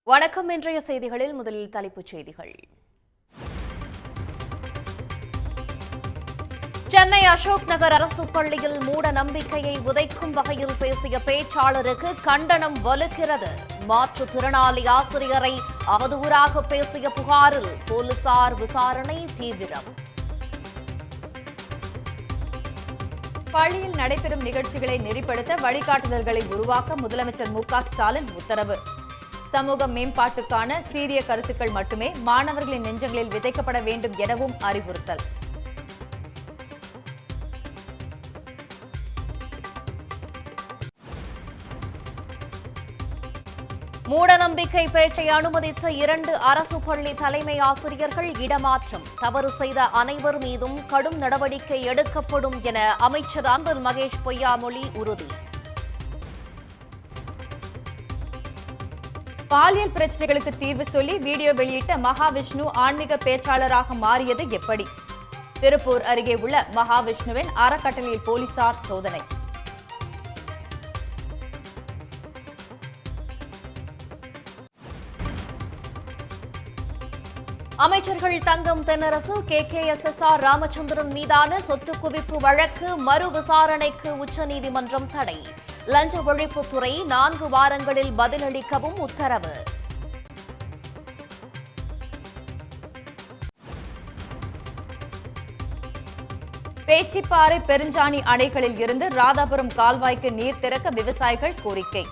வணக்கம். இன்றைய செய்திகளில் முதலில் தலைப்புச் செய்திகள். சென்னை அசோக் நகர் அரசு பள்ளியில் மூட நம்பிக்கையை உதைக்கும் வகையில் பேசிய பேச்சாளருக்கு கண்டனம் வலுக்கிறது. மாற்றுத்திறனாளி ஆசிரியரை அவதூறாக பேசிய புகாரில் போலீசார் விசாரணை தீவிரம். பள்ளியில் நடைபெறும் நிகழ்ச்சிகளை நெறிப்படுத்த வழிகாட்டுதல்களை உருவாக்க முதலமைச்சர் மு.க.ஸ்டாலின் உத்தரவு. சமூக மேம்பாட்டுக்கான சீரிய கருத்துக்கள் மட்டுமே மாணவர்களின் நெஞ்சங்களில் விதைக்கப்பட வேண்டும் எனவும் அறிவுறுத்தல். மூடநம்பிக்கை பேச்சை அனுமதித்த 2 அரசு பள்ளி தலைமை ஆசிரியர்கள் இடமாற்றம். தவறு செய்த அனைவர் மீதும் கடும் நடவடிக்கை எடுக்கப்படும் என அமைச்சர் அன்பில் மகேஷ் பொய்யாமொழி உறுதி. பாலியல் பிரச்சனைகளுக்கு தீர்வு சொல்லி வீடியோ வெளியிட்ட மகாவிஷ்ணு ஆன்மீக பேச்சாளராக மாறியது எப்படி? திருப்பூர் அருகே உள்ள மகாவிஷ்ணுவின் அறக்கட்டளையில் போலீசார் சோதனை. அமைச்சர்கள் தங்கம் தென்னரசு, KKSSR ராமச்சந்திரன் மீதான சொத்து குவிப்பு வழக்கு மறு விசாரணைக்கு உச்சநீதிமன்றம் தடை. லஞ்ச ஒழிப்புத்துறை 4 வாரங்களில் பதிலளிக்கவும் உத்தரவு. பேச்சிப்பாறை, பெருஞ்சாணி அணைகளில் இருந்து ராதாபுரம் கால்வாய்க்கு நீர் திறக்க விவசாயிகள் கோரிக்கை.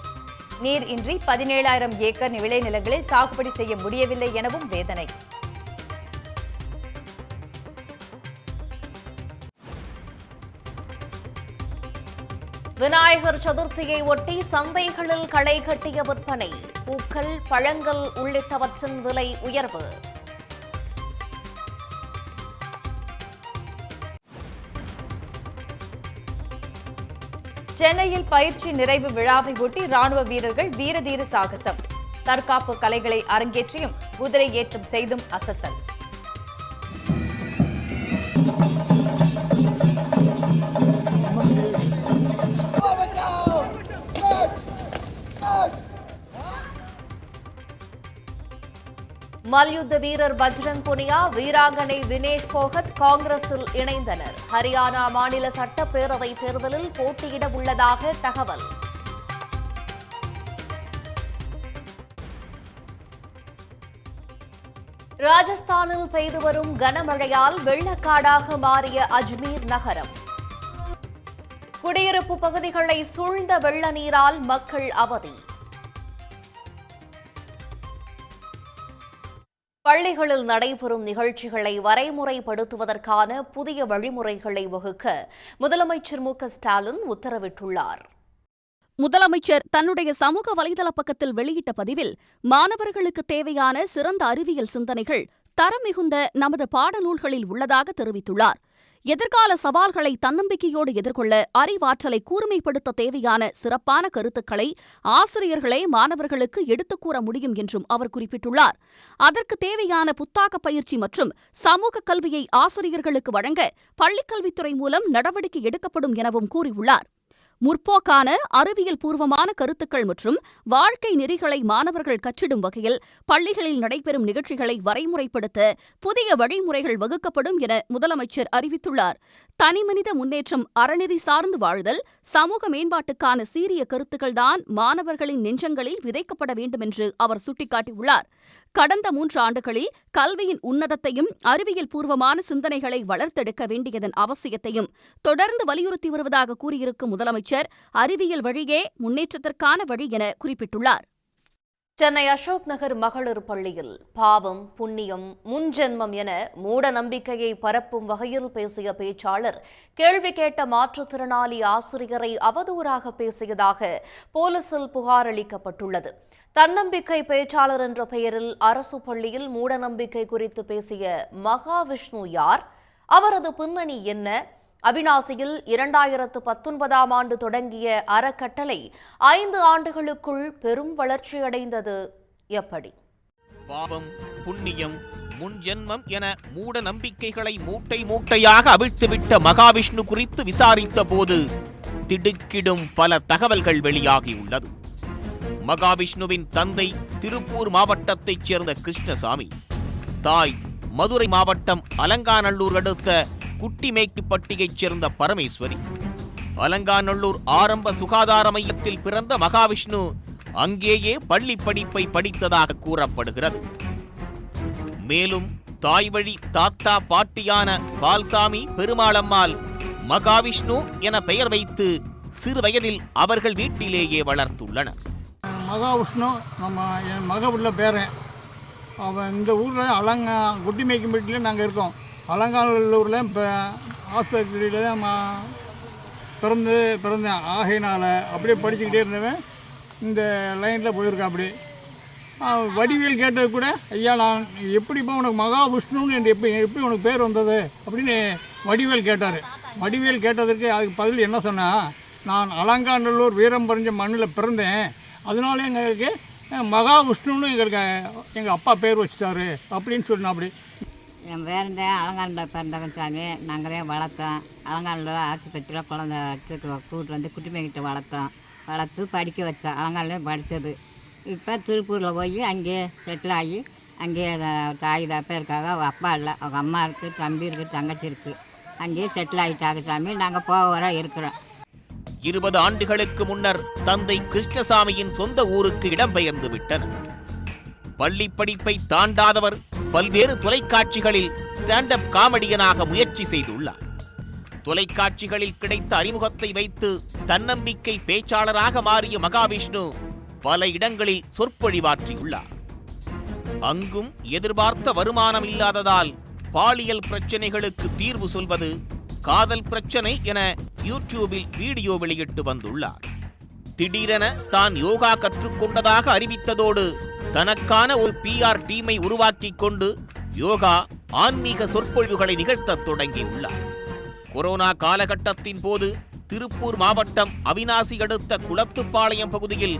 நீர் இன்றி 17,000 ஏக்கர் விளைநிலங்களில் சாகுபடி செய்ய முடியவில்லை எனவும் வேதனை. விநாயகர் சதுர்த்தியை ஒட்டி சந்தைகளில் களை கட்டிய விற்பனை. பூக்கள், பழங்கள் உள்ளிட்டவற்றின் விலை உயர்வு. சென்னையில் பயிற்சி நிறைவு விழாவை ஒட்டி ராணுவ வீரர்கள் வீரதீர சாகசம். தற்காப்பு கலைகளை அரங்கேற்றியும் குதிரை ஏற்றம் செய்தும் அசத்தல். மல்யுத்த வீரர் பஜ்ரங் புனியா, வீராங்கனை வினேஷ் போகத் காங்கிரஸில் இணைந்தனர். ஹரியானா மாநில சட்டப்பேரவை தேர்தலில் போட்டியிட உள்ளதாக தகவல். ராஜஸ்தானில் பெய்து வரும் கனமழையால் வெள்ளக்காடாக மாறிய அஜ்மீர் நகரம். குடியிருப்பு பகுதிகளை சூழ்ந்த வெள்ள நீரால் மக்கள் அவதி. பள்ளிகளில் நடைபெறும் நிகழ்ச்சிகளை வரைமுறைப்படுத்துவதற்கான புதிய வழிமுறைகளை வகுக்க முதலமைச்சர் மு.க.ஸ்டாலின் உத்தரவிட்டுள்ளார். முதலமைச்சர் தன்னுடைய சமூக வலைதள பக்கத்தில் வெளியிட்ட பதிவில், மாணவர்களுக்கு தேவையான சிறந்த அறிவியல் சிந்தனைகள் தரம் மிகுந்த நமது பாடநூல்களில் உள்ளதாக தெரிவித்துள்ளார். எதிர்கால சவால்களை தன்னம்பிக்கையோடு எதிர்கொள்ள அறிவாற்றலை கூர்மைப்படுத்த தேவையான சிறப்பான கருத்துக்களை ஆசிரியர்களே மாணவர்களுக்கு எடுத்துக் கூற முடியும் என்றும் அவர் குறிப்பிட்டுள்ளார். அதற்கு தேவையான புத்தாக்க பயிற்சி மற்றும் சமூக கல்வியை ஆசிரியர்களுக்கு வழங்க பள்ளிக்கல்வித்துறை மூலம் நடவடிக்கை எடுக்கப்படும் எனவும் கூறியுள்ளார். முற்போக்கான அறிவியல் பூர்வமான கருத்துக்கள் மற்றும் வாழ்க்கை நெறிகளை மாணவர்கள் கற்றிடும் வகையில் பள்ளிகளில் நடைபெறும் நிகழ்ச்சிகளை வரைமுறைப்படுத்த புதிய வழிமுறைகள் வகுக்கப்படும் என முதலமைச்சர் அறிவித்துள்ளார். தனிமனித முன்னேற்றம், அறநெறி சார்ந்து வாழ்தல், சமூக மேம்பாட்டுக்கான சீரிய கருத்துக்கள்தான் மாணவர்களின் நெஞ்சங்களில் விதைக்கப்பட வேண்டும் என்று அவர் சுட்டிக்காட்டியுள்ளார். கடந்த 3 ஆண்டுகளில் கல்வியின் உன்னதத்தையும் அறிவியல் பூர்வமான சிந்தனைகளை வளர்த்தெடுக்க வேண்டியதன் அவசியத்தையும் தொடர்ந்து வலியுறுத்தி வருவதாக கூறியிருக்கும் முதலமைச்சர் அறிவியல் வழியே முன்னேற்றத்திற்கான வழி என குறிப்பிட்டுள்ளார். சென்னை அசோக் நகர் மகளிர் பள்ளியில் பாவம், புண்ணியம், முன்ஜென்மம் என மூட நம்பிக்கையை பரப்பும் வகையில் பேசிய பேச்சாளர் கேள்வி கேட்ட மாற்றுத்திறனாளி ஆசிரியரை அவதூறாக பேசியதாக போலீசில் புகார் அளிக்கப்பட்டுள்ளது. தன்னம்பிக்கை பேச்சாளர் என்ற பெயரில் அரசு பள்ளியில் மூடநம்பிக்கை குறித்து பேசிய மகாவிஷ்ணு யார்? அவரது பின்னணி என்ன? அவிநாசியில் 2019ஆம் ஆண்டு தொடங்கிய அறக்கட்டளை 5 ஆண்டுகளுக்குள் பெரும் வளர்ச்சியடைந்தது எப்படி? பாவம், புண்ணியம், முன்ஜென்மம் என மூட நம்பிக்கைகளை மூட்டை மூட்டையாக அவிழ்த்துவிட்ட மகாவிஷ்ணு குறித்து விசாரித்த போது திடுக்கிடும் பல தகவல்கள் வெளியாகியுள்ளது. மகாவிஷ்ணுவின் தந்தை திருப்பூர் மாவட்டத்தைச் சேர்ந்த கிருஷ்ணசாமி, தாய் மதுரை மாவட்டம் அலங்காநல்லூர் அடுத்த குட்டிமேக்கிப்பட்டியைச் சேர்ந்த பரமேஸ்வரி. அலங்காநல்லூர் ஆரம்ப சுகாதார மையத்தில் பிறந்த மகாவிஷ்ணு அங்கேயே பள்ளி படிப்பை படித்ததாக கூறப்படுகிறது. மேலும் தாய் வழி தாத்தா பாட்டியான பால்சாமி பெருமாளம்மாள் மகாவிஷ்ணு என பெயர் வைத்து சிறு வயதில் அவர்கள் வீட்டிலேயே வளர்த்துள்ளனர். மகாவிஷ்ணு என் மக உள்ள பேரன். அவன் இந்த ஊரில் குட்டிமேக்கிப்பட்டியில் நாங்கள் இருக்கோம். அலங்காநல்லூரில் இப்போ ஆஸ்பத்திரியில் பிறந்தேன். ஆகையினால் அப்படியே படிச்சுக்கிட்டே இருந்தவன் இந்த லைனில் போயிருக்கா. அப்படி வடிவேல் கேட்டது கூட, ஐயா நான் எப்படிப்பா உனக்கு மகாவிஷ்ணுன்னு எப்படி உனக்கு பேர் வந்தது அப்படின்னு வடிவேல் கேட்டார். வடிவேல் கேட்டதற்கு அதுக்கு பதில் என்ன சொன்னால், நான் அலங்காநல்லூர் வீரம் பறிஞ்ச மண்ணில் பிறந்தேன், அதனால எங்களுக்கு மகாவிஷ்ணுன்னு எங்கள் அப்பா பேர் வச்சுட்டாரு அப்படின்னு சொன்னா. அப்படி என் பேருந்தேன் அலங்காநல்லூர் பிறந்தவன் சாமி. நாங்களே வளர்த்தோம். அலங்காநல்லூர் ஆஸ்பத்திரியில் குழந்தை கூட்டு வந்து குட்டிமேக்கிட்ட வளர்த்து படிக்க வச்சோம். அலங்காநல்லூர் படித்தது. இப்போ திருப்பூரில் போய் அங்கேயே செட்டில் ஆகி அங்கேயே தாய் தப்பா இருக்காங்க. அவங்க அப்பா இல்லை, அவங்க அம்மா இருக்குது, தம்பி இருக்குது, தங்கச்சி இருக்குது. அங்கேயே செட்டில் ஆகிட்டாங்க சாமி. நாங்கள் போக வர இருக்கிறோம். 20 ஆண்டுகளுக்கு முன்னர் தந்தை கிருஷ்ணசாமியின் சொந்த ஊருக்கு இடம்பெயர்ந்து விட்டனர். பள்ளி படிப்பை தாண்டாதவர் பல்வேறு தொலைக்காட்சிகளில் ஸ்டாண்ட் அப் காமெடியனாக முயற்சி செய்துள்ளார். தொலைக்காட்சிகளில் கிடைத்த அறிமுகத்தை வைத்து தன்னம்பிக்கை பேச்சாளராக மாறிய மகாவிஷ்ணு பல இடங்களில் சொற்பொழிவாற்றியுள்ளார். அங்கும் எதிர்பார்த்த வருமானம் இல்லாததால் பாலியல் பிரச்சனைகளுக்கு தீர்வு சொல்வது காதல் பிரச்சனை என யூடியூபில் வீடியோ வெளியிட்டு வந்துள்ளார். திடீரென தான் யோகா கற்றுக்கொண்டதாக அறிவித்ததோடு தனக்கான ஒரு PR டீமை உருவாக்கிக் கொண்டு யோகா ஆன்மீக சொற்பொழிவுகளை நிகழ்த்தத் தொடங்கியுள்ளார். கொரோனா காலகட்டத்தின் போது திருப்பூர் மாவட்டம் அவிநாசி அடுத்த குளத்துப்பாளையம் பகுதியில்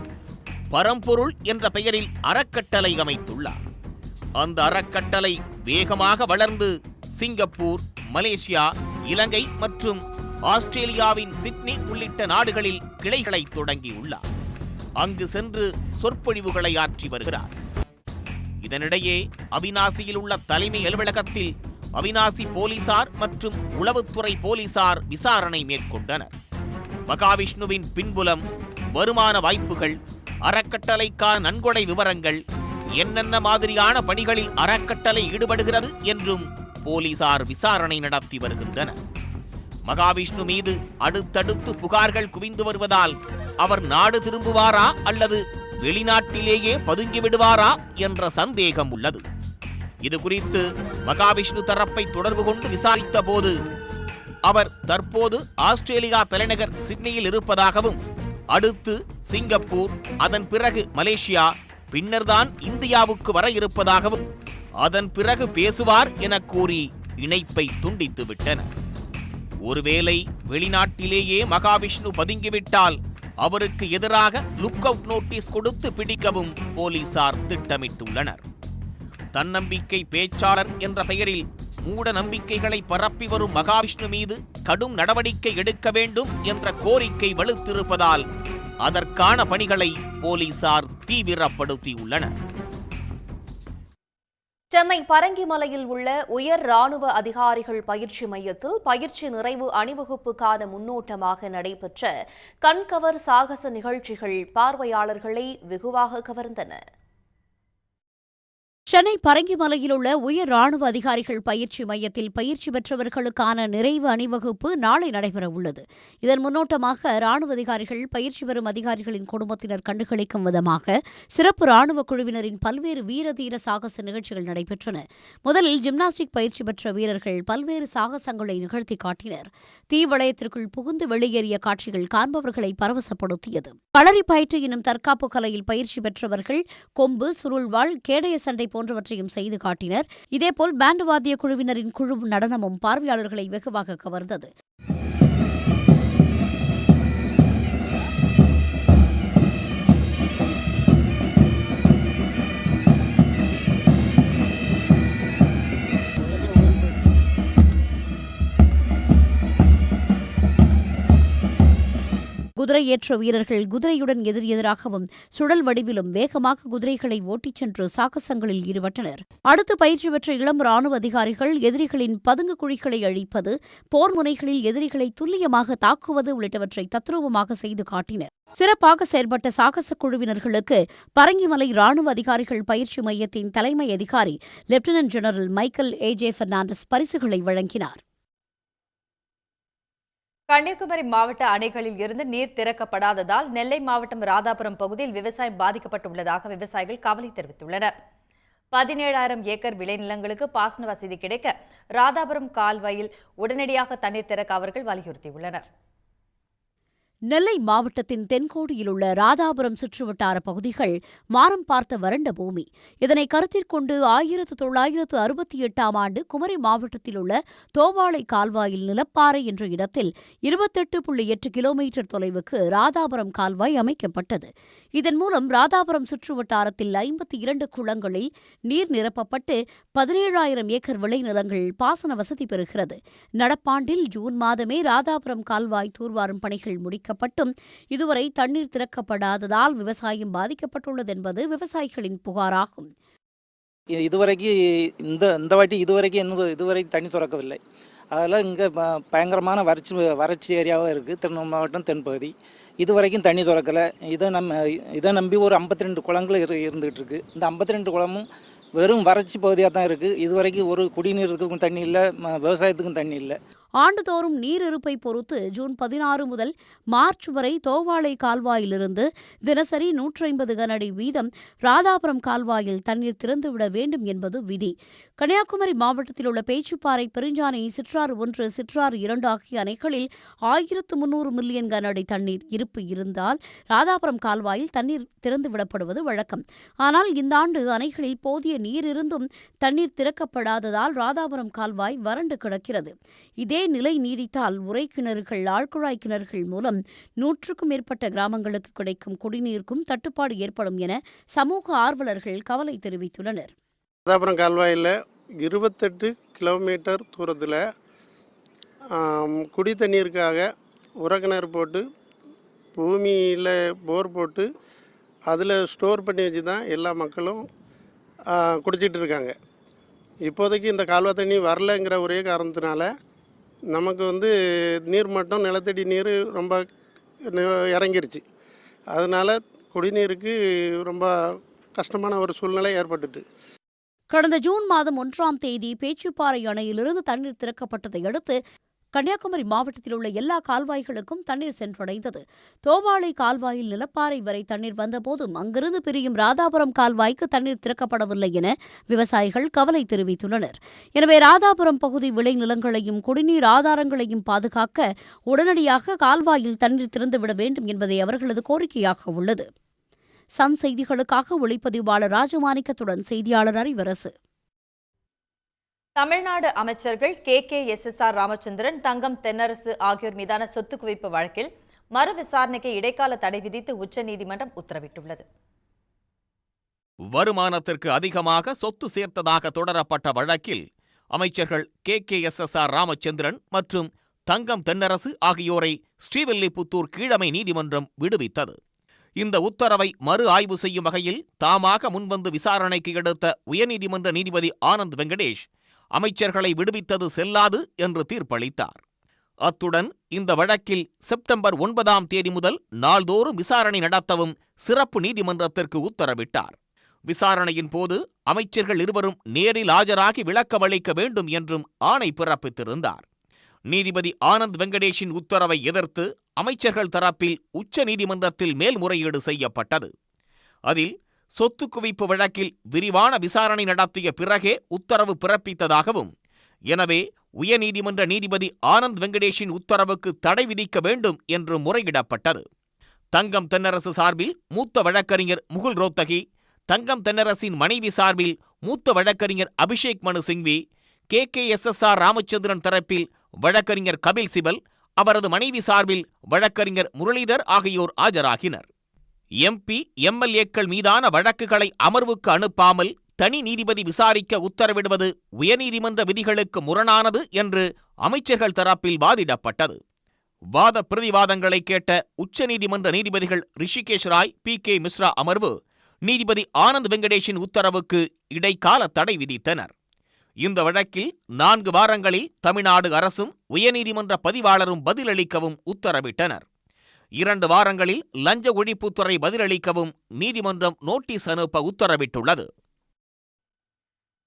பரம்பொருள் என்ற பெயரில் அறக்கட்டளை அமைத்துள்ளார். அந்த அறக்கட்டளை வேகமாக வளர்ந்து சிங்கப்பூர், மலேசியா, இலங்கை மற்றும் ஆஸ்திரேலியாவின் சிட்னி உள்ளிட்ட நாடுகளில் கிளைகளை தொடங்கியுள்ளார். அங்கு சென்று சொற்பொழிவுகளை ஆற்றி வருகிறார். இதனிடையே அவிநாசியில் உள்ள தலைமை அலுவலகத்தில் அவிநாசி போலீசார் மற்றும் உளவுத்துறை போலீசார் விசாரணை மேற்கொண்டனர். மகாவிஷ்ணுவின் பின்புலம், வருமான வாய்ப்புகள், அறக்கட்டளைக்கான நன்கொடை விவரங்கள், என்னென்ன மாதிரியான பணிகளில் அறக்கட்டளை ஈடுபடுகிறது என்றும் போலீசார் விசாரணை நடத்தி வருகின்றனர். மகாவிஷ்ணு மீது அடுத்தடுத்து புகார்கள் குவிந்து வருவதால் அவர் நாடு திரும்புவாரா அல்லது வெளிநாட்டிலேயே பதுங்கி விடுவாரா என்ற சந்தேகம் உள்ளது. இது குறித்து மகாவிஷ்ணு தரப்பை தொடர்பு கொண்டு விசாரித்த போது அவர் தற்போது ஆஸ்திரேலியா தலைநகர் சிட்னியில் இருப்பதாகவும், அடுத்து சிங்கப்பூர், அதன் பிறகு மலேசியா, பின்னர்தான் இந்தியாவுக்கு வர இருப்பதாகவும், அதன் பிறகு பேசுவார் என கூறி இணைப்பை துண்டித்து விட்டனர். ஒருவேளை வெளிநாட்டிலேயே மகாவிஷ்ணு பதுங்கிவிட்டால் அவருக்கு எதிராக லுக் அவுட் நோட்டீஸ் கொடுத்து பிடிக்கவும் போலீசார் திட்டமிட்டுள்ளனர். தன்னம்பிக்கை பேச்சாளர் என்ற பெயரில் மூட நம்பிக்கைகளை பரப்பி வரும் மகாவிஷ்ணு மீது கடும் நடவடிக்கை எடுக்க வேண்டும் என்ற கோரிக்கை வலுத்திருப்பதால் அதற்கான பணிகளை போலீசார் தீவிரப்படுத்தியுள்ளனர். சென்னை பரங்கிமலையில் உள்ள உயர் ராணுவ அதிகாரிகள் பயிற்சி மையத்தில் பயிற்சி நிறைவு அணிவகுப்புக்கான முன்னோட்டமாக நடைபெற்ற கண்கவர் சாகச நிகழ்ச்சிகள் பார்வையாளர்களை வெகுவாக கவர்ந்தன. சென்னை பரங்கிமலையில் உள்ள உயர் ராணுவ அதிகாரிகள் பயிற்சி மையத்தில் பயிற்சி பெற்றவர்களுக்கான நிறைவு அணிவகுப்பு நாளை நடைபெறவுள்ளது. இதன் முன்னோட்டமாக ராணுவ அதிகாரிகள், பயிற்சி பெறும் அதிகாரிகளின் குடும்பத்தினர் கண்டுகளிக்கும் விதமாக சிறப்பு ராணுவ குழுவினரின் பல்வேறு வீரதீர சாகச நிகழ்ச்சிகள் நடைபெற்றன. முதலில் ஜிம்னாஸ்டிக் பயிற்சி பெற்ற வீரர்கள் பல்வேறு சாகசங்களை நிகழ்த்தி காட்டினர். தீ வளையத்திற்குள் புகுந்து வெளியேறிய காட்சிகள் காண்பவர்களை பரவசப்படுத்தியது. களரிப்பயிற்று எனும் தற்காப்பு கலையில் பயிற்சி பெற்றவர்கள் கொம்பு, சுருள்வாள், கேடய சண்டை போன்றவற்றையும் செய்து காட்டினர். இதேபோல் பேண்ட் வாத்திய குழுவினரின் குழு நடனமும் பார்வையாளர்களை வெகுவாக கவர்ந்தது. குதிரையேற்ற வீரர்கள் குதிரையுடன் எதிராகவும் சுழல் வடிவிலும் வேகமாக குதிரைகளை ஓட்டிச் சென்று சாகசங்களில் ஈடுபட்டனர். அடுத்து பயிற்சி பெற்ற இளம் ராணுவ அதிகாரிகள் எதிரிகளின் பதுங்கு குழிகளை அழிப்பது, போர் முனைகளில் எதிரிகளை துல்லியமாக தாக்குவது உள்ளிட்டவற்றை தத்ரூபமாக செய்து காட்டினர். சிறப்பாக செயல்பட்ட சாகச குழுவினர்களுக்கு பரங்கிமலை ராணுவ அதிகாரிகள் பயிற்சி மையத்தின் தலைமை அதிகாரி lieutenant general Michael A J Fernandes பரிசுகளை வழங்கினார். கன்னியாகுமரி மாவட்ட அணைகளில் இருந்து நீர் திறக்கப்படாததால் நெல்லை மாவட்டம் ராதாபுரம் பகுதியில் விவசாயம் பாதிக்கப்பட்டுள்ளதாக விவசாயிகள் கவலை தெரிவித்துள்ளனர். 17,000 ஏக்கர் விளைநிலங்களுக்கு பாசன வசதி கிடைக்க ராதாபுரம் கால்வாயில் உடனடியாக தண்ணீர் திறக்க அவர்கள் வலியுறுத்தியுள்ளனர். நெல்லை மாவட்டத்தின் தென்கோடியில் உள்ள ராதாபுரம் சுற்றுவட்டார பகுதிகள் மாரம் பார்த்த வறண்ட பூமி. இதனை கருத்தில் கொண்டு 1968ஆம் ஆண்டு குமரி மாவட்டத்தில் உள்ள தோவாளை கால்வாயில் நிலப்பாறை என்ற இடத்தில் 28.8 கிலோமீட்டர் தொலைவுக்கு ராதாபுரம் கால்வாய் அமைக்கப்பட்டது. இதன் மூலம் ராதாபுரம் சுற்றுவட்டாரத்தில் 52 குளங்களில் நீர் நிரப்பப்பட்டு 17,000 ஏக்கர் விளைநிலங்கள் பாசன வசதி பெறுகிறது. நடப்பாண்டில் ஜூன் மாதமே ராதாபுரம் கால்வாய் தூர்வாரும் பணிகள் முடிக்கப்பட்டும் இதுவரை தண்ணீர் திறக்கப்படாததால் விவசாயம் பாதிக்கப்பட்டுள்ளது என்பது விவசாயிகளின் புகாராகும். இதுவரை தண்ணி திறக்கவில்லை. அதெல்லாம் இங்கே பயங்கரமான வறட்சி ஏரியாவாக இருக்குது. திருநெல்வேலி மாவட்டம் தென்பகுதி இதுவரைக்கும் தண்ணி திறக்கலை. இதை நம்பி ஒரு 52 குளங்கள் இருந்துகிட்டு இருக்குது. இந்த 52 குளமும் வெறும் வறட்சி பகுதியாக தான் இருக்குது. இதுவரைக்கும் ஒரு குடிநீருக்கும் தண்ணி இல்லை, விவசாயத்துக்கும் தண்ணி இல்லை. ஆண்டுதோறும் நீர் இருப்பை பொறுத்து ஜூன் 16 முதல் மார்ச் வரை தோவாளை கால்வாயிலிருந்து தினசரி 150 கனஅடி வீதம் ராதாபுரம் கால்வாயில் தண்ணீர் திறந்துவிட வேண்டும் என்பது விதி. கன்னியாகுமரி மாவட்டத்தில் உள்ள பேச்சுப்பாறை, பெருஞ்சானை, சிற்றாறு 1, சிற்றாறு 2 ஆகிய அணைகளில் 1300 மில்லியன் கனஅடி தண்ணீர் இருப்பு இருந்தால் ராதாபுரம் கால்வாயில் தண்ணீர் திறந்துவிடப்படுவது வழக்கம். ஆனால் இந்த ஆண்டு அணைகளில் போதிய நீர் இருந்தும் தண்ணீர் திறக்கப்படாததால் ராதாபுரம் கால்வாய் வறண்டு கிடக்கிறது. இதே நிலை நீடித்தால் உறை கிணறுகள், ஆழ்குழாய் கிணறுகள் மூலம் 100க்கும் மேற்பட்ட கிராமங்களுக்கு கிடைக்கும் குடிநீருக்கும் தட்டுப்பாடு ஏற்படும் என சமூக ஆர்வலர்கள் கவலை தெரிவித்துள்ளனர். ராதாபுரம் கால்வாயில் 28 கிலோமீட்டர் தூரத்தில் குடி தண்ணீருக்காக உரக்கிணறு போட்டு பூமியில் போர் போட்டு அதில் ஸ்டோர் பண்ணி வச்சு தான் எல்லா மக்களும் குடிச்சிட்டு இருக்காங்க. இப்போதைக்கு இந்த கால்வாய் தண்ணி வரலைங்கிற ஒரே காரணத்தினால நமக்கு நீர் மட்டம், நிலத்தடி நீர் ரொம்ப இறங்கிருச்சு. அதனால் குடிநீருக்கு ரொம்ப கஷ்டமான ஒரு சூழ்நிலை ஏற்பட்டுட்டு. கடந்த ஜூன் மாதம் 1ஆம் தேதி பேச்சுப்பாறை அணையிலிருந்து தண்ணீர் திறக்கப்பட்டதை அடுத்து கன்னியாகுமரி மாவட்டத்தில் உள்ள எல்லா கால்வாய்களுக்கும் தண்ணீர் சென்றடைந்தது. தோவாளை கால்வாயில் நிலப்பாறை வரை தண்ணீர் வந்தபோதும் அங்கிருந்து பிரியும் ராதாபுரம் கால்வாய்க்கு தண்ணீர் திறக்கப்படவில்லை என விவசாயிகள் கவலை தெரிவித்துள்ளனர். எனவே ராதாபுரம் பகுதி விளைநிலங்களையும் குடிநீர் ஆதாரங்களையும் பாதுகாக்க உடனடியாக கால்வாயில் தண்ணீர் திறந்துவிட வேண்டும் என்பதே அவர்களது கோரிக்கையாக உள்ளது. சன் செய்திகளுக்காக ஒளிப்பதிவாளர் ராஜமாணிக்கத்துடன் செய்தியாளர் அறிவரசு. தமிழ்நாடு அமைச்சர்கள் KKSSR ராமச்சந்திரன், தங்கம் தென்னரசு ஆகியோர் மீதான சொத்து குவிப்பு வழக்கில் மறு விசாரணைக்கு இடைக்கால தடை விதித்து உச்சநீதிமன்றம் உத்தரவிட்டுள்ளது. வருமானத்திற்கு அதிகமாக சொத்து சேர்த்ததாக தொடரப்பட்ட வழக்கில் அமைச்சர்கள் KKSSR ராமச்சந்திரன் மற்றும் தங்கம் தென்னரசு ஆகியோரை ஸ்ரீவில்லிபுத்தூர் கீழமை நீதிமன்றம் விடுவித்தது. இந்த உத்தரவை மறு ஆய்வு செய்யும் வகையில் தாமாக முன்வந்து விசாரணைக்கு எடுத்த உயர்நீதிமன்ற நீதிபதி ஆனந்த் வெங்கடேஷ் அமைச்சர்களை விடுவித்தது செல்லாது என்று தீர்ப்பளித்தார். அத்துடன் இந்த வழக்கில் செப்டம்பர் 9ஆம் தேதி முதல் நாள்தோறும் விசாரணை நடத்தவும் சிறப்பு நீதிமன்றத்திற்கு உத்தரவிட்டார். விசாரணையின் போது அமைச்சர்கள் இருவரும் நேரில் ஆஜராகி விளக்கமளிக்க வேண்டும் என்றும் ஆணை பிறப்பித்திருந்தார். நீதிபதி ஆனந்த் வெங்கடேஷின் உத்தரவை எதிர்த்து அமைச்சர்கள் தரப்பில் உச்ச நீதிமன்றத்தில் மேல்முறையீடு செய்யப்பட்டது. அதில் சொத்து குவிப்பு வழக்கில் விரிவான விசாரணை நடத்திய பிறகே உத்தரவு பிறப்பித்ததாகவும், எனவே உயர்நீதிமன்ற நீதிபதி ஆனந்த் வெங்கடேஷின் உத்தரவுக்கு தடை விதிக்க வேண்டும் என்று முறையிடப்பட்டது. தங்கம் தென்னரசு சார்பில் மூத்த வழக்கறிஞர் முகுல் ரோத்தகி, தங்கம் தென்னரசின் மனைவி சார்பில் மூத்த வழக்கறிஞர் அபிஷேக் மனு சிங்வி, KKSSR ராமச்சந்திரன் தரப்பில் வழக்கறிஞர் கபில் சிபல், அவரது மனைவி சார்பில் வழக்கறிஞர் முரளிதர் ஆகியோர் ஆஜராகினர். MP, MLAக்கள் மீதான வழக்குகளை அமர்வுக்கு அனுப்பாமல் தனி நீதிபதி விசாரிக்க உத்தரவிடுவது உயர்நீதிமன்ற விதிகளுக்கு முரணானது என்று அமைச்சர்கள் தரப்பில் வாதிடப்பட்டது. வாத பிரதிவாதங்களை கேட்ட உச்சநீதிமன்ற நீதிபதிகள் ரிஷிகேஷ் ராய், PK மிஸ்ரா அமர்வு நீதிபதி ஆனந்த் வெங்கடேஷின் உத்தரவுக்கு இடைக்கால தடை விதித்தனர். இந்த வழக்கில் 4 வாரங்களில் தமிழ்நாடு அரசும் உயர்நீதிமன்ற பதிவாளரும் பதிலளிக்கவும் உத்தரவிட்டனர். 2 வாரங்களில் லஞ்ச ஒழிப்புத்துறை பதிலளிக்கவும் நீதிமன்றம் நோட்டீஸ் அனுப்ப உத்தரவிட்டுள்ளது.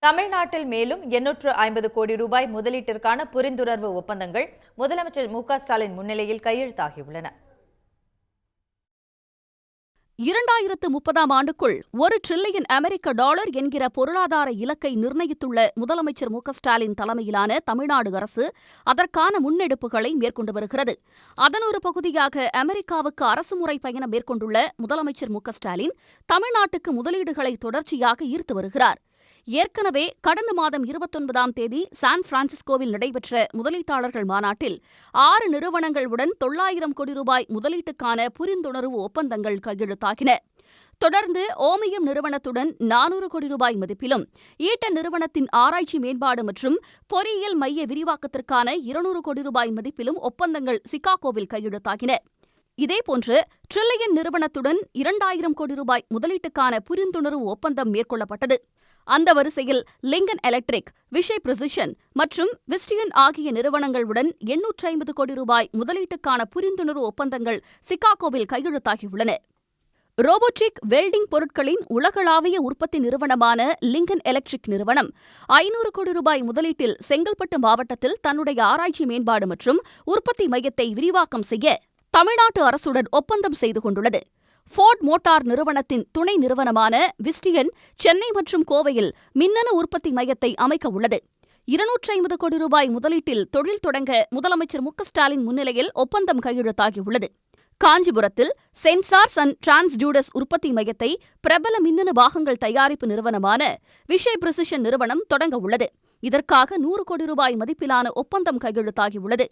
தமிழ்நாட்டில் மேலும் 850 கோடி ரூபாய் முதலீட்டிற்கான புரிந்துணர்வு ஒப்பந்தங்கள் முதலமைச்சர் MK ஸ்டாலின் முன்னிலையில் கையெழுத்தாகியுள்ளன. 2030ஆம் ஆண்டுக்குள் $1 டிரில்லியன் அமெரிக்க டாலர் என்கிற பொருளாதார இலக்கை நிர்ணயித்துள்ள முதலமைச்சர் MK ஸ்டாலின் தலைமையிலான தமிழ்நாடு அரசு அதற்கான முன்னெடுப்புகளை மேற்கொண்டு வருகிறது. அதன் ஒரு பகுதியாக அமெரிக்காவுக்கு அரசுமுறை பயணம் மேற்கொண்டுள்ள முதலமைச்சர் MK ஸ்டாலின் தமிழ்நாட்டுக்கு முதலீடுகளை தொடர்ச்சியாக ஈர்த்து வருகிறார். ஏற்கனவே கடந்த மாதம் 29ஆம் தேதி சான் பிரான்சிஸ்கோவில் நடைபெற்ற முதலீட்டாளர்கள் மாநாட்டில் 6 நிறுவனங்களுடன் 900 கோடி ரூபாய் முதலீட்டுக்கான புரிந்துணர்வு ஒப்பந்தங்கள் கையெழுத்தாகின. தொடர்ந்து ஓமியம் நிறுவனத்துடன் 400 கோடி ரூபாய் மதிப்பிலும், ஈட்டன் நிறுவனத்தின் ஆராய்ச்சி மேம்பாடு மற்றும் பொறியியல் மைய விரிவாக்கத்திற்கான 200 கோடி ரூபாய் மதிப்பிலும் ஒப்பந்தங்கள் சிகாகோவில் கையெழுத்தாகின. இதேபோன்று டிரில்லியன் நிறுவனத்துடன் 2000 கோடி ரூபாய் முதலீட்டுக்கான புரிந்துணர்வு ஒப்பந்தம் மேற்கொள்ளப்பட்டது. அந்த வரிசையில் லிங்கன் எலக்ட்ரிக், விஷய் பிரிசிஷன் மற்றும் விஸ்டியன் ஆகிய நிறுவனங்களுடன் 850 கோடி ரூபாய் முதலீட்டுக்கான புரிந்துணர்வு ஒப்பந்தங்கள் சிகாகோவில் கையெழுத்தாகியுள்ளன. ரோபோட்டிக் வெல்டிங் பொருட்களின் உலகளாவிய உற்பத்தி நிறுவனமான லிங்கன் எலக்ட்ரிக் நிறுவனம் 500 கோடி ரூபாய் முதலீட்டில் செங்கல்பட்டு மாவட்டத்தில் தன்னுடைய ஆராய்ச்சி மேம்பாடு மற்றும் உற்பத்தி மையத்தை விரிவாக்கம் செய்ய தமிழ்நாட்டு அரசுடன் ஒப்பந்தம் செய்து கொண்டுள்ளது. ஃபோர்ட் மோட்டார் நிறுவனத்தின் துணை நிறுவனமான விஸ்டியன் சென்னை மற்றும் கோவையில் மின்னணு உற்பத்தி மையத்தை அமைக்க உள்ளது. 250 கோடி ரூபாய் முதலீட்டில் தொழில் தொடங்க முதலமைச்சர் MK ஸ்டாலின் முன்னிலையில் ஒப்பந்தம் கையெழுத்தாகியுள்ளது. காஞ்சிபுரத்தில் சென்சார்ஸ் அண்ட் டிரான்ஸ்டியூடர்ஸ் உற்பத்தி மையத்தை பிரபல மின்னணு பாகங்கள் தயாரிப்பு நிறுவனமான விஷய் பிரிசிஷன் நிறுவனம் தொடங்க உள்ளது. இதற்காக 100 கோடி ரூபாய் மதிப்பிலான ஒப்பந்தம் கையெழுத்தாகியுள்ளது.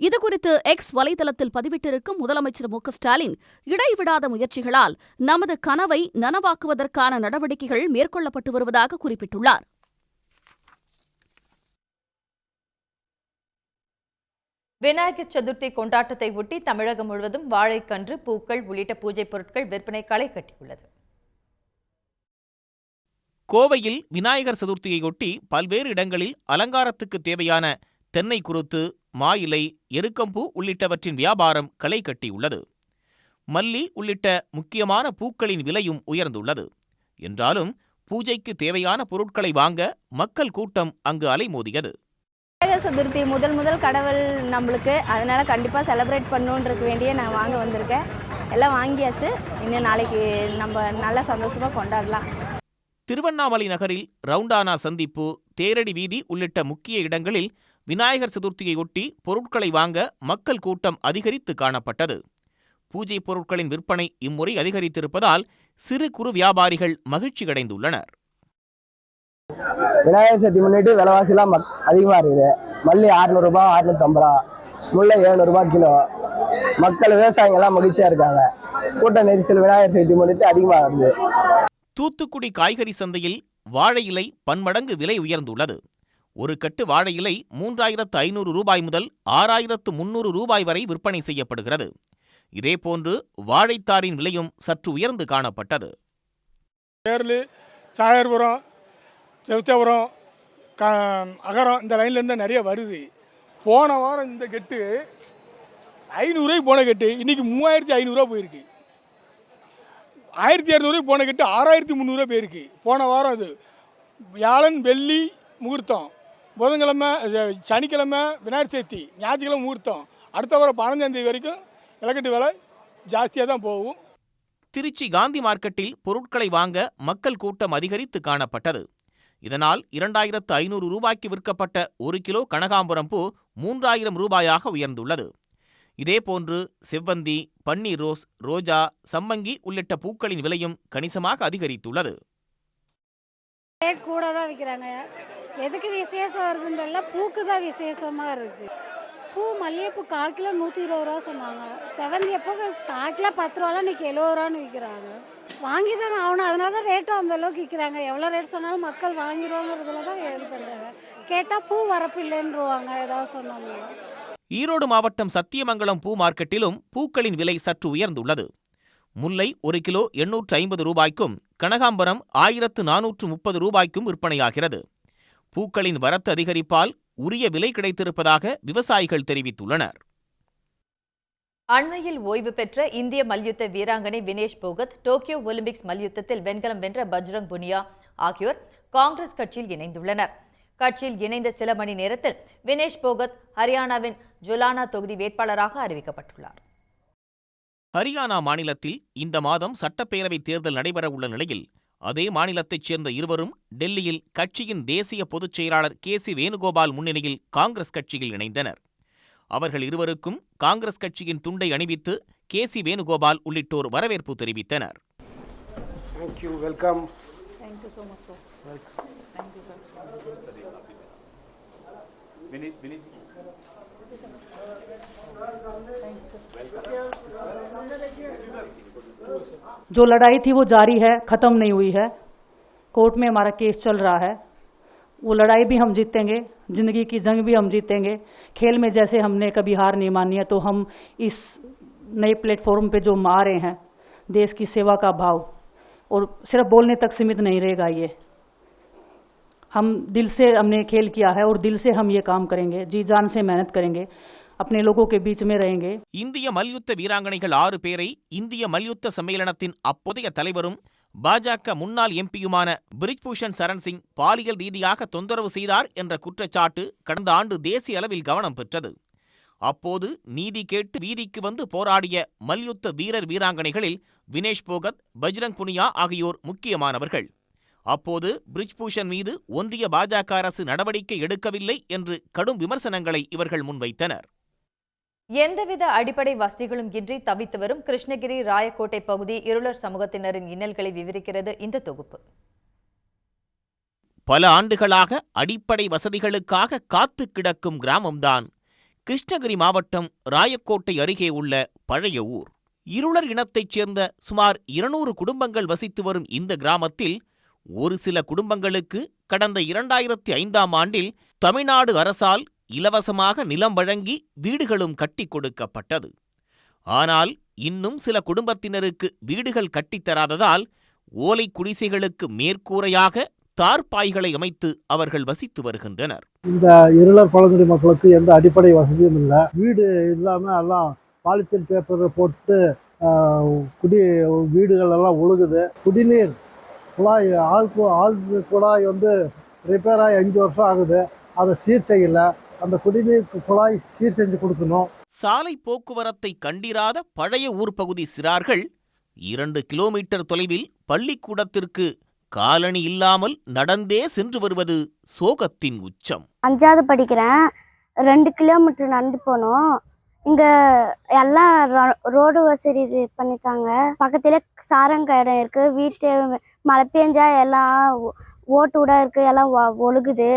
இதுகுறித்து எக்ஸ் வலைதளத்தில் பதிவிட்டிருக்கும் முதலமைச்சர் MK ஸ்டாலின், இடைவிடாத முயற்சிகளால் நமது கனவை நனவாக்குவதற்கான நடவடிக்கைகள் மேற்கொள்ளப்பட்டு வருவதாக குறிப்பிட்டுள்ளார். விநாயகர் சதுர்த்தி கொண்டாட்டத்தை ஒட்டி தமிழகம் முழுவதும் வாழைக்கன்று, பூக்கள் உள்ளிட்ட பூஜை பொருட்கள் விற்பனை களை கட்டியுள்ளது. கோவையில் விநாயகர் சதுர்த்தியையொட்டி பல்வேறு இடங்களில் அலங்காரத்துக்கு தேவையான தென்னை குருத்து, மா இலை, எருக்கம்பூ உள்ளிட்டவற்றின் வியாபாரம் களை கட்டியுள்ளது. மல்லி உள்ளிட்ட முக்கியமான பூக்களின் விலையும் உயர்ந்துள்ளது. என்றாலும் பூஜைக்கு தேவையான பொருட்களை வாங்க மக்கள் கூட்டம் அங்கு அலைமோதியது. விநாயகர் சதுர்த்தி முதல் கடவுள் நம்மளுக்கு, அதனால கண்டிப்பாக செலிப்ரேட் பண்ணணுன்றதுக்கு வேண்டிய நான் வாங்க வந்திருக்கேன். எல்லாம் வாங்கியாச்சு. இன்னும் நாளைக்கு நம்ம நல்லா சந்தோஷமாக கொண்டாடலாம். திருவண்ணாமலை நகரில் ரவுண்டானா சந்திப்பு, தேரடி வீதி உள்ளிட்ட முக்கிய இடங்களில் விநாயகர் சதுர்த்தியையொட்டி பொருட்களை வாங்க மக்கள் கூட்டம் அதிகரித்து காணப்பட்டது. பூஜை பொருட்களின் விற்பனை இம்முறை அதிகரித்திருப்பதால் சிறு குறு வியாபாரிகள் மகிழ்ச்சியடைந்துள்ளனர். விநாயகர் சதுர்த்தி முன்னிட்டு விலைவாசிலாம் அதிகமாக இருக்குது. மல்லி 600 ரூபாய், 650 ரூபா, முல்லை 700 ரூபாய் கிலோ. மக்கள் விவசாயிகள்லாம் மகிழ்ச்சியாக இருக்காங்க. கூட்ட நெரிசல் விநாயகர் சதுர்த்தி முன்னிட்டு அதிகமாக வருது. தூத்துக்குடி காய்கறி சந்தையில் வாழை இலை பன்மடங்கு விலை உயர்ந்துள்ளது. ஒரு கட்டு வாழை இலை 3500 ரூபாய் முதல் 6300 ரூபாய் வரை விற்பனை செய்யப்படுகிறது. இதேபோன்று வாழைத்தாரின் விலையும் சற்று உயர்ந்து காணப்பட்டது. தேர்லு, சாயர்புரம், செவத்தபுரம், அகரம் இந்த லைன்லேருந்து நிறைய வருது. போன வாரம் இந்த கெட்டு 500 போன கெட்டு இன்றைக்கி 3500 போயிருக்கு. 1200 போன கெட்டு 6300 போயிருக்கு. போன வாரம் அது வியாழன், வெள்ளி முகூர்த்தம், புதன்கிழமை, சனிக்கிழமை விநாயகர் சதுர்த்தி, ஞாயிற்றுக்கிழமை முகூர்த்தம். அடுத்த வாரம் 15ஆம் தேதி வரைக்கும் இலக்கட்டு விலை ஜாஸ்தியாக தான் போகும். திருச்சி காந்தி மார்க்கெட்டில் பொருட்களை வாங்க மக்கள் கூட்டம் அதிகரித்து காணப்பட்டது. இதனால் 2500 ரூபாய்க்கு விற்கப்பட்ட 1 கிலோ கனகாம்பரம் பூ 3000 ரூபாயாக உயர்ந்துள்ளது. இதேபோன்று செவ்வந்தி, பன்னீர் ரோஸ், ரோஜா, சம்மங்கி உள்ளிட்ட பூக்களின் விலையும் கணிசமாக அதிகரித்துள்ளது. ரேட் கூட தான் விற்கிறாங்க. எதுக்கு விசேஷம் வருதுன்னு தெரியல, பூக்கு தான் விசேஷமாக இருக்குது. பூ மல்லிகைப்பூ 1/4 கிலோ 120 ரூபா சொன்னாங்க. செவந்தி அப்போ 1/4 கிலோ 10 ரூபாலாம் இன்றைக்கி 70 ரூபான்னு விற்கிறாங்க. வாங்கி தான் ஆகணும். அதனால தான் ரேட்டும் அந்தளவுக்கு விற்கிறாங்க. எவ்வளோ ரேட் சொன்னாலும் மக்கள் வாங்கிடுவாங்கிறதுல தான் இது பண்ணுறாங்க. கேட்டால் பூ வரப்பு இல்லைன்னுருவாங்க ஏதாவது சொன்னாங்க. ஈரோடு மாவட்டம் சத்தியமங்கலம் பூ மார்க்கெட்டிலும் பூக்களின் விலை சற்று உயர்ந்துள்ளது. முல்லை 1 கிலோ 850 ரூபாய்க்கும், கனகாம்பரம் 1430 ரூபாய்க்கும் விற்பனையாகிறது. பூக்களின் வரத்து அதிகரிப்பால் உரிய விலை கிடைத்திருப்பதாக விவசாயிகள் தெரிவித்துள்ளனர். அண்மையில் ஓய்வு பெற்ற இந்திய மல்யுத்த வீராங்கனை வினேஷ் போகத் டோக்கியோ ஒலிம்பிக்ஸ் மல்யுத்தத்தில் வெண்கலம் வென்ற பஜ்ரங் புனியா ஆகியோர் காங்கிரஸ் கட்சியில் இணைந்துள்ளனர். கட்சியில் இணைந்த சில மணி நேரத்தில் வினேஷ் போகத் ஹரியானாவின் ஜுலானா தொகுதி வேட்பாளராக அறிவிக்கப்பட்டுள்ளார். ஹரியானா மாநிலத்தில் இந்த மாதம் சட்டப்பேரவைத் தேர்தல் நடைபெறவுள்ள நிலையில் அதே மாநிலத்தைச் சேர்ந்த இருவரும் டெல்லியில் கட்சியின் தேசிய பொதுச் செயலாளர் KC வேணுகோபால் முன்னிலையில் காங்கிரஸ் கட்சியில் இணைந்தனர். அவர்கள் இருவருக்கும் காங்கிரஸ் கட்சியின் துண்டை அணிவித்து KC வேணுகோபால் உள்ளிட்டோர் வரவேற்பு தெரிவித்தனர். जो लड़ाई थी वो जारी है, खत्म नहीं हुई है. कोर्ट में हमारा केस चल रहा है. वो लड़ाई भी हम जीतेंगे, जिंदगी की जंग भी हम जीतेंगे. खेल में जैसे हमने कभी हार नहीं मानी है, तो हम इस नए प्लेटफॉर्म पे जो आ रहे हैं, देश की सेवा का भाव, और सिर्फ बोलने तक सीमित नहीं रहेगा. ये हम दिल से हमने खेल किया है और दिल से हम ये काम करेंगे, जी जान से मेहनत करेंगे, अपने लोगों के बीच में रहेंगे. இந்திய மல்யுத்த வீராங்கனைகள் 6 பேரை இந்திய மல்யுத்த சம்மேளனத்தின் அப்போதைய தலைவரும் பாஜக முன்னாள் எம்பியுமான பிரிஜ்பூஷன் சரண் சிங் பாலியல் ரீதியாக தொந்தரவு செய்தார் என்ற குற்றச்சாட்டு கடந்த ஆண்டு தேசிய அளவில் கவனம் பெற்றது. அப்போது நீதி கேட்டு வீதிக்கு வந்து போராடிய மல்யுத்த வீரர் வீராங்கனைகளில் வினேஷ் போகத், பஜ்ரங் புனியா ஆகியோர் முக்கியமானவர்கள். அப்போது பிரிஜ்பூஷன் மீது ஒன்றிய பாஜக அரசு நடவடிக்கை எடுக்கவில்லை என்று கடும் விமர்சனங்களை இவர்கள் முன்வைத்தனர். எந்தவித அடிப்படை வசதிகளும் இன்றி தவித்து வரும் கிருஷ்ணகிரி ராயக்கோட்டை பகுதி இருளர் சமூகத்தினரின் இன்னல்களை விவரிக்கிறது இந்த தொகுப்பு. பல ஆண்டுகளாக அடிப்படை வசதிகளுக்காக காத்து கிடக்கும் கிராமம்தான் கிருஷ்ணகிரி மாவட்டம் ராயக்கோட்டை அருகே உள்ள பழைய ஊர். இருளர் இனத்தைச் சேர்ந்த சுமார் 200 குடும்பங்கள் வசித்து வரும் இந்த கிராமத்தில் ஒரு சில குடும்பங்களுக்கு கடந்த 2005ஆம் ஆண்டில் தமிழ்நாடு அரசால் இலவசமாக நிலம் வழங்கி வீடுகளும் கட்டிக் கொடுக்கப்பட்டது. ஆனால் இன்னும் சில குடும்பத்தினருக்கு வீடுகள் கட்டித்தராததால் ஓலை குடிசைகளுக்கு மேற்கூரையாக தார்பாய்களை அமைத்து அவர்கள் வசித்து வருகின்றனர். இந்த இருளர் பழங்குடி மக்களுக்கு எந்த அடிப்படை வசதியும் இல்லை. வீடு இல்லாமல் எல்லாம் பாலித்தீன் பேப்பரை போட்டு வீடுகள் எல்லாம் ஒழுகுது. குடிநீர் குழாய் ஆள் குழாய் ரிப்பேர் ஆகி 5 வருஷம் ஆகுது. அதை சீர் செய்யலை. அந்த குடிநீர் குழாய் சீர் செஞ்சு கொடுக்கணும். சாலை போக்குவரத்தை கண்டிராத பழைய ஊர் பகுதி சிறார்கள் 2 கிலோமீட்டர் தொலைவில் பள்ளிக்கூடத்திற்கு காலணி இல்லாமல் நடந்தே சென்று வருவது சோகத்தின் உச்சம். 5வது படிக்கிறேன். 2 கிலோமீட்டர் நடந்து போனோம். இங்க எல்லாம் ரோடு வசதி பண்ணித்தாங்க. பக்கத்துல சாரங்க இடம் இருக்கு. வீட்டு மழை பெஞ்சா எல்லாம் ஓட்டு விட இருக்கு. எல்லாம் ஒழுகுது.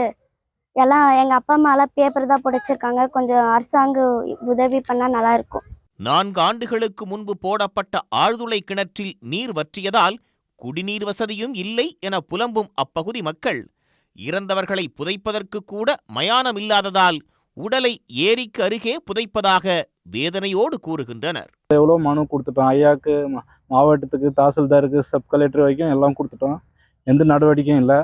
எல்லாம் எங்க அப்பா அம்மா எல்லாம் பேப்பர் தான் புடைச்சிருக்காங்க. கொஞ்சம் அரசாங்கம் உதவி பண்ணா நல்லா இருக்கும். 4 ஆண்டுகளுக்கு முன்பு போடப்பட்ட ஆழ்துளை கிணற்றில் நீர் வற்றியதால் குடிநீர் வசதியும் இல்லை என புலம்பும் அப்பகுதி மக்கள் இறந்தவர்களை புதைப்பதற்கு கூட மயானம் இல்லாததால் உடலை ஏரிக்கு அருகே புதைப்பதாக வேதனையோடு கூறுகின்றனர். எவ்வளோ மனு கொடுத்துட்டோம். ஐயாவுக்கு, மாவட்டத்துக்கு, தாசில்தாருக்கு, சப் கலெக்டர் வரைக்கும் எல்லாம் கொடுத்துட்டோம். எந்த நடவடிக்கையும் இல்லை.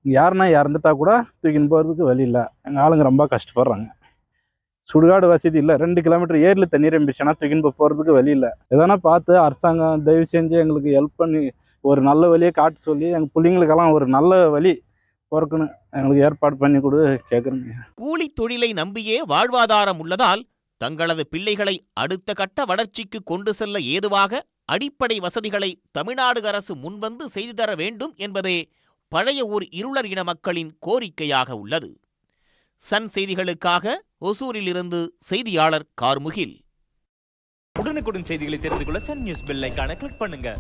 யாருன்னா இறந்துட்டா கூட தூக்கின்னு போகிறதுக்கு வழி இல்லை. எங்கள் ஆளுங்க ரொம்ப கஷ்டப்படுறாங்க. சுடுகாடு வசதி இல்லை. 2 கிலோமீட்டர் ஏரியில் தண்ணி ரம்பிச்சுன்னா தூக்கின்னு போகிறதுக்கு வழி இல்லை. எதனா பார்த்து அரசாங்கம் தயவு செஞ்சு எங்களுக்கு ஹெல்ப் பண்ணி ஒரு நல்ல வழியை காட்ட சொல்லி எங்கள் பிள்ளைங்களுக்கெல்லாம் ஒரு நல்ல வழி பொறுக்கணும் எங்களுக்கு ஏற்பாடு பண்ணி கொடு கேட்குறேங்க. கூலி தொழிலை நம்பியே வாழ்வாதாரம் உள்ளதால் தங்களது பிள்ளைகளை அடுத்த கட்ட வளர்ச்சிக்கு கொண்டு செல்ல ஏதுவாக அடிப்படை வசதிகளை தமிழ்நாடு அரசு முன்வந்து செய்து தர வேண்டும் என்பதே பழைய ஊர் இருளர் இன மக்களின் கோரிக்கையாக உள்ளது. சன் செய்திகளுக்காக ஒசூரிலிருந்து செய்தியாளர் கார்முகில். உடனுக்குடன் செய்திகளை தெரிந்து கொள்ள சன் நியூஸ் பெல் ஐகானை கிளிக் பண்ணுங்க.